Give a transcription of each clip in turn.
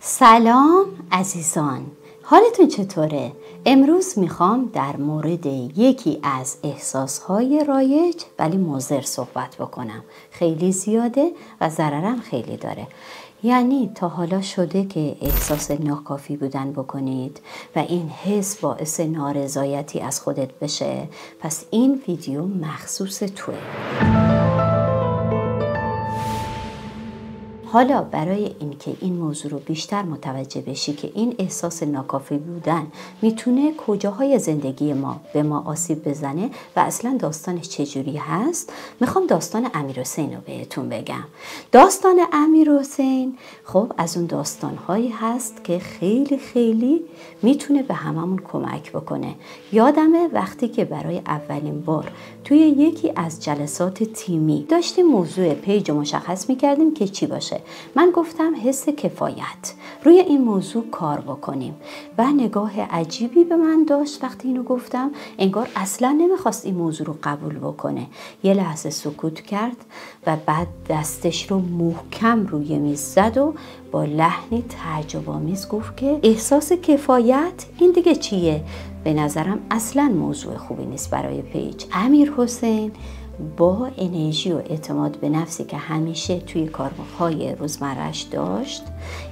سلام عزیزان، حالتون چطوره؟ امروز میخوام در مورد یکی از احساسهای رایج ولی مضر صحبت بکنم. خیلی زیاده و ضررم خیلی داره. یعنی تا حالا شده که احساس ناکافی بودن بکنید و این حس باعث نارضایتی از خودت بشه؟ پس این ویدیو مخصوص توه. حالا برای اینکه این موضوع رو بیشتر متوجه بشی که این احساس ناکافی بودن میتونه کجاهای زندگی ما به ما آسیب بزنه و اصلا داستانش چجوری هست، میخوام داستان امیرحسین رو بهتون بگم. داستان امیرحسین خب از اون داستانهایی هست که خیلی میتونه به هممون کمک بکنه. یادمه وقتی که برای اولین بار توی یکی از جلسات تیمی داشتیم موضوع پیج رو مشخص میکردیم که چی باشه، من گفتم حس کفایت، روی این موضوع کار بکنیم و نگاه عجیبی به من داشت وقتی اینو گفتم، انگار اصلا نمیخواست این موضوع رو قبول بکنه. یه لحظه سکوت کرد و بعد دستش رو محکم روی میز زد و با لحنی تعجب‌آمیز گفت که احساس کفایت این دیگه چیه؟ به نظرم اصلا موضوع خوبی نیست برای پیج. امیرحسین با انرژی و اعتماد به نفسی که همیشه توی کارهای روزمره‌اش داشت،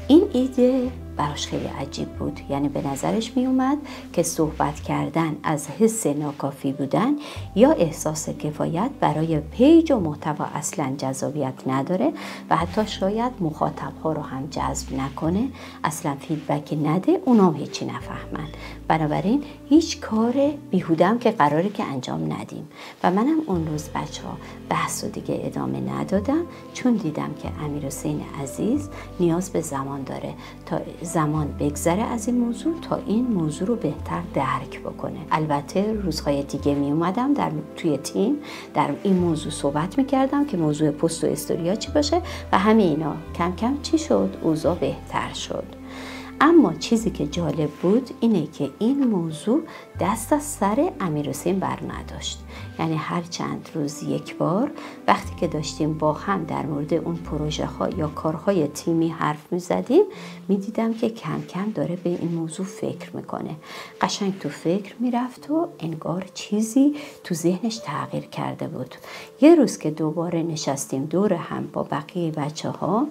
این ایده براش خیلی عجیب بود. یعنی به نظرش می اومد که صحبت کردن از حس ناکافی بودن یا احساس کفایت برای پیج و محتوا اصلا جذابیت نداره و حتی شاید مخاطب‌ها رو هم جذب نکنه، اصلا فیدبک نده، اونا هیچی نفهمن. بنابراین هیچ کار بیهوده‌ام که قراره که انجام ندیم. و منم اون روز بچه‌ها بحث رو دیگه ادامه ندادم، چون دیدم که امیرحسین عزیز نیاز به زمان داره تا زمان بگذره از این موضوع تا این موضوع رو بهتر درک بکنه. البته روزهای دیگه می اومدم توی تیم در این موضوع صحبت میکردم که موضوع پست و استوریا چی باشه و همه اینا. کم کم چی شد؟ اوضاع بهتر شد. اما چیزی که جالب بود اینه که این موضوع دست از سر امیرحسین بر نداشت. یعنی هر چند روز یک بار وقتی که داشتیم با هم در مورد اون پروژه ها یا کارهای تیمی حرف می زدیم، می دیدم که کم کم داره به این موضوع فکر میکنه. قشنگ تو فکر می رفت و انگار چیزی تو ذهنش تغییر کرده بود. یه روز که دوباره نشستیم دور هم با بقیه بچه ها،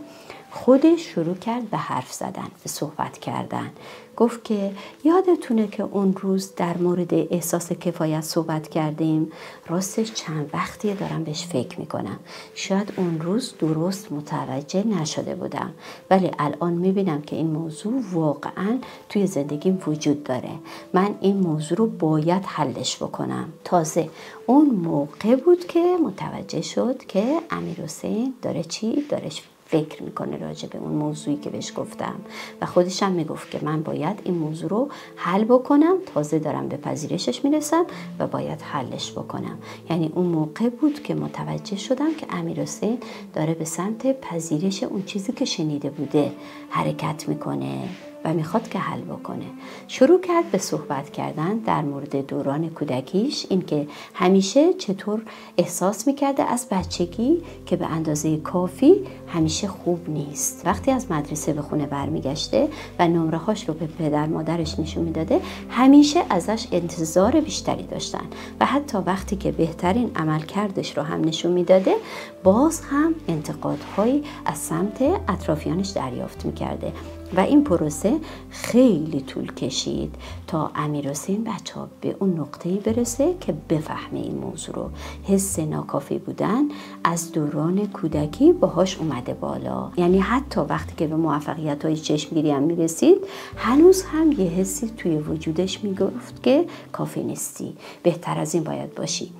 خودش شروع کرد به حرف زدن، به صحبت کردن. گفت که یادتونه که اون روز در مورد احساس کفایت صحبت کردیم؟ راستش چند وقتیه دارم بهش فکر میکنم. شاید اون روز درست متوجه نشده بودم، ولی الان میبینم که این موضوع واقعا توی زندگیم وجود داره. من این موضوع رو باید حلش بکنم. تازه اون موقع بود که متوجه شد که امیرحسین داره فکر میکنه راجع به اون موضوعی که بهش گفتم و خودش هم میگفت که من باید این موضوع رو حل بکنم. تازه دارم به پذیرشش میرسم و باید حلش بکنم. یعنی اون موقع بود که متوجه شدم که امیرحسین داره به سمت پذیرش اون چیزی که شنیده بوده حرکت میکنه و میخواد که حل بکنه. شروع کرد به صحبت کردن در مورد دوران کودکیش، این که همیشه چطور احساس میکرده از بچگی که به اندازه کافی همیشه خوب نیست. وقتی از مدرسه به خونه برمیگشته و نمره هاش رو به پدر مادرش نشون میداده، همیشه ازش انتظار بیشتری داشتن و حتی وقتی که بهترین عملکردش رو هم نشون میداده، باز هم انتقادهایی از سمت اطرافیانش دریافت میکرده. و این پروسه خیلی طول کشید تا امیرحسین بچه‌ها به اون نقطه‌ای برسه که بفهمه این موضوع رو. حس ناکافی بودن از دوران کودکی باهاش اومده بالا. یعنی حتی وقتی که به موفقیت‌های چشمگیری هم میرسید، هنوز هم یه حسی توی وجودش میگفت که کافی نیستی، بهتر از این باید باشی.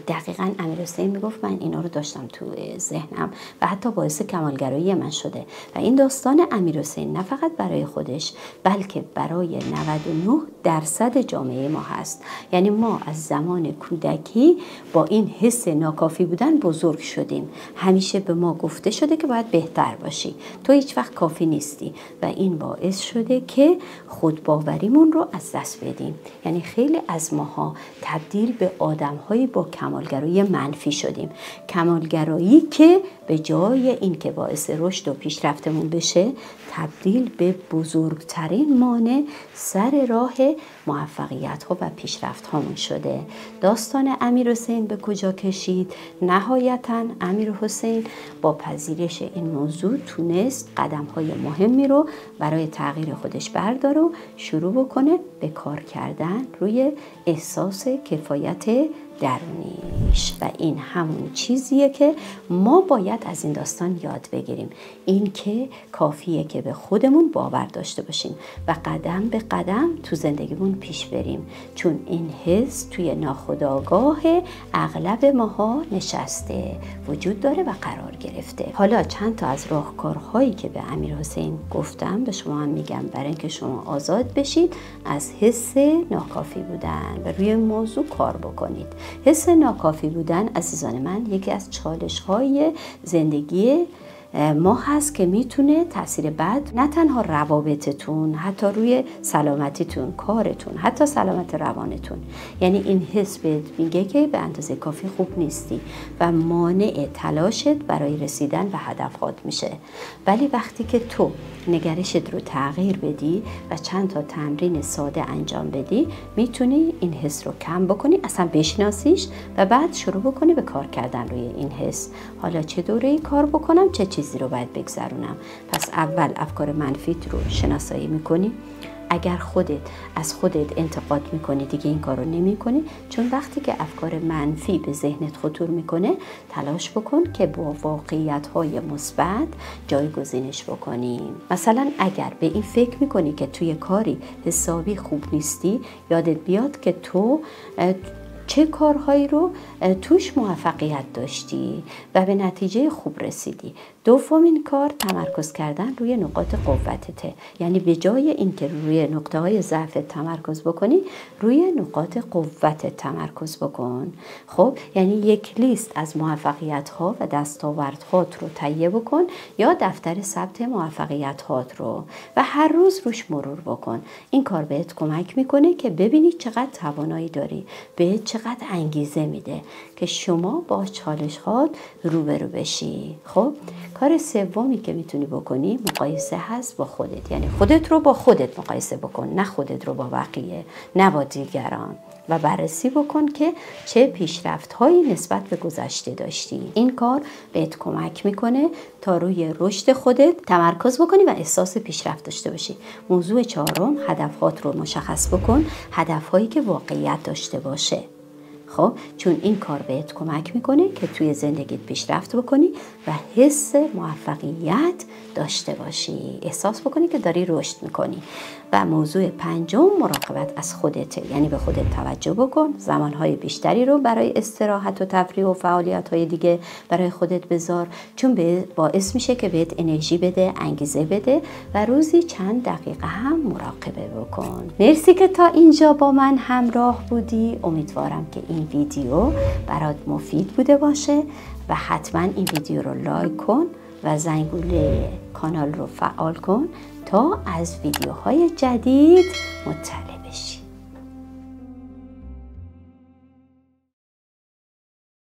دقیقاً امیرحسین میگفت من اینا رو داشتم تو ذهنم و حتی باعث کمالگرایی من شده. و این داستان امیرحسین نه فقط برای خودش بلکه برای درصد جامعه ما هست. یعنی ما از زمان کودکی با این حس ناکافی بودن بزرگ شدیم. همیشه به ما گفته شده که باید بهتر باشی، تو هیچ وقت کافی نیستی و این باعث شده که خودباوریمون رو از دست بدیم. یعنی خیلی از ماها تبدیل به آدم‌های با کمالگرایی منفی شدیم. کمالگرایی که به جای این که باعث رشد و پیشرفتمون بشه، تبدیل به بزرگترین مانع سر راه موفقیت‌ها و پیشرفت‌هامون شده. داستان امیرحسین به کجا کشید؟ نهایتاً امیرحسین با پذیرش این موضوع تونست قدم‌های مهمی رو برای تغییر خودش برداره و شروع بکنه به کار کردن روی احساس کفایت درونیش و این همون چیزیه که ما باید از این داستان یاد بگیریم. این که کافیه که به خودمون باور داشته باشیم و قدم به قدم تو زندگیمون پیش بریم، چون این حس توی ناخودآگاه اغلب ماها نشسته، وجود داره و قرار گرفته. حالا چند تا از راهکارهایی که به امیرحسین گفتم به شما هم میگم برای اینکه شما آزاد بشید از حس ناکافی بودن و روی موضوع کار بکنید. حس ناکافی بودن عزیزان من یکی از چالش‌های زندگی ما هست که میتونه تاثیر بد نه تنها روابطتون، حتی روی سلامتیتون، کارتون، حتی سلامت روانتون. یعنی این حس بهت میگه که به اندازه کافی خوب نیستی و مانع تلاشت برای رسیدن به هدفات میشه. ولی وقتی که تو نگرشت رو تغییر بدی و چند تا تمرین ساده انجام بدی، میتونی این حس رو کم بکنی، اصلا بشناسیش و بعد شروع بکنی به کار کردن روی این حس. حالا چه دوره‌ای کار بکنم، چه چیزی رو باید بگذرونم؟ پس اول افکار منفیت رو شناسایی میکنی. اگر خودت از خودت انتقاد میکنی دیگه این کار رو نمی کنی، چون وقتی که افکار منفی به ذهنت خطور میکنه تلاش بکن که با واقعیت‌های مثبت جایگزینش بکنی. مثلا اگر به این فکر میکنی که توی کاری حسابی خوب نیستی، یادت بیاد که تو چه کارهایی رو توش موفقیت داشتی و به نتیجه خوب رسیدی. دومین کار تمرکز کردن روی نقاط قوتته. یعنی به جای اینکه روی نقطه های ضعف تمرکز بکنی، روی نقاط قوت تمرکز بکن. خب یعنی یک لیست از موفقیت ها و دستاوردهات رو تهیه بکن یا دفتر ثبت موفقیت هات رو و هر روز روش مرور بکن. این کار بهت کمک میکنه که ببینی چقدر توانایی داری، بهت چقدر انگیزه میده که شما با چالش هات روبرو بشی. خب کار سومی که میتونی بکنی مقایسه هست با خودت. یعنی خودت رو با خودت مقایسه بکن، نه خودت رو با بقیه، نه با دیگران، و بررسی بکن که چه پیشرفت‌هایی نسبت به گذشته داشتی. این کار بهت کمک میکنه تا روی رشد خودت تمرکز بکنی و احساس پیشرفت داشته باشی. موضوع چهارم، هدف‌هات رو مشخص بکن، هدف‌هایی که واقعیت داشته باشه. خب چون این کار بهت کمک میکنه که توی زندگیت پیشرفت بکنی و حس موفقیت داشته باشی، احساس بکنی که داری رشد میکنی. و موضوع پنجم، مراقبت از خودته. یعنی به خودت توجه بکن، زمانهای بیشتری رو برای استراحت و تفریح و فعالیت‌های دیگه برای خودت بذار، چون باعث میشه که بهت انرژی بده، انگیزه بده و روزی چند دقیقه هم مراقبه بکن. مرسی که تا اینجا با من همراه بودی. امیدوارم که این ویدیو برات مفید بوده باشه و حتما این ویدیو رو لایک کن و زنگوله کانال رو فعال کن تا از ویدیوهای جدید مطلع